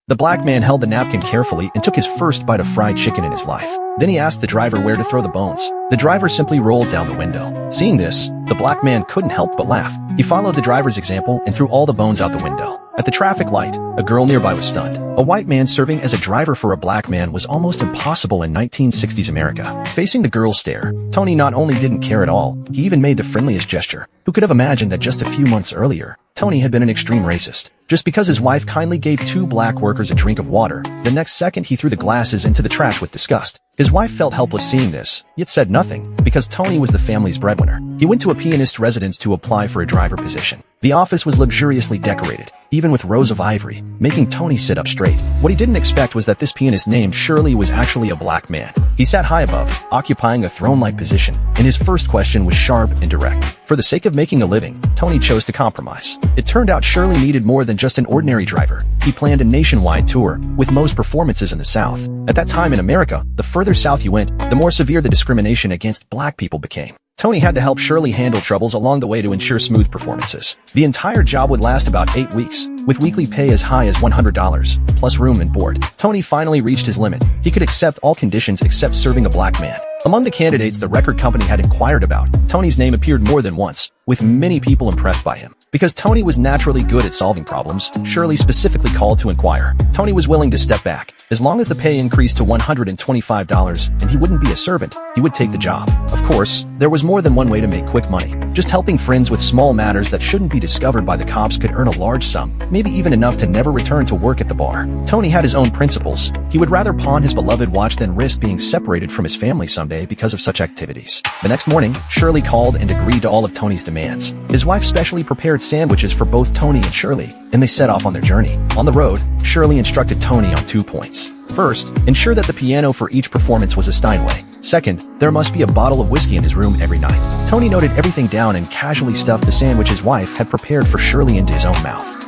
The black man held the napkin carefully and took his first bite of fried chicken in his life. Then he asked the driver where to throw the bones. The driver simply rolled down the window. Seeing this, the black man couldn't help but laugh. He followed the driver's example and threw all the bones out the window. At the traffic light, a girl nearby was stunned. A white man serving as a driver for a black man was almost impossible in 1960s America. Facing the girl's stare, Tony not only didn't care at all, he even made the friendliest gesture. Who could have imagined that just a few months earlier, Tony had been an extreme racist? Just because his wife kindly gave two black workers a drink of water, the next second he threw the glasses into the trash with disgust. His wife felt helpless seeing this, yet said nothing, because Tony was the family's breadwinner. He went to a pianist's residence to apply for a driver position. The office was luxuriously decorated, even with rows of ivory, making Tony sit up straight. What he didn't expect was that this pianist named Shirley was actually a black man. He sat high above, occupying a throne-like position, and his first question was sharp and direct. For the sake of making a living, Tony chose to compromise. It turned out Shirley needed more than just an ordinary driver. He planned a nationwide tour, with most performances in the South. At that time in America, the further south you went, the more severe the discrimination against black people became. Tony had to help Shirley handle troubles along the way to ensure smooth performances. The entire job would last about 8 weeks, with weekly pay as high as $100, plus room and board. Tony finally reached his limit. He could accept all conditions except serving a black man. Among the candidates the record company had inquired about, Tony's name appeared more than once, with many people impressed by him. Because Tony was naturally good at solving problems, Shirley specifically called to inquire. Tony was willing to step back. As long as the pay increased to $125 and he wouldn't be a servant, he would take the job. Of course, there was more than one way to make quick money. Just helping friends with small matters that shouldn't be discovered by the cops could earn a large sum, maybe even enough to never return to work at the bar. Tony had his own principles. He would rather pawn his beloved watch than risk being separated from his family someday because of such activities. The next morning, Shirley called and agreed to all of Tony's demands. His wife specially prepared sandwiches for both Tony and Shirley, and they set off on their journey. On the road, Shirley instructed Tony on 2 points. First, ensure that the piano for each performance was a Steinway. Second, there must be a bottle of whiskey in his room every night. Tony noted everything down and casually stuffed the sandwich his wife had prepared for Shirley into his own mouth.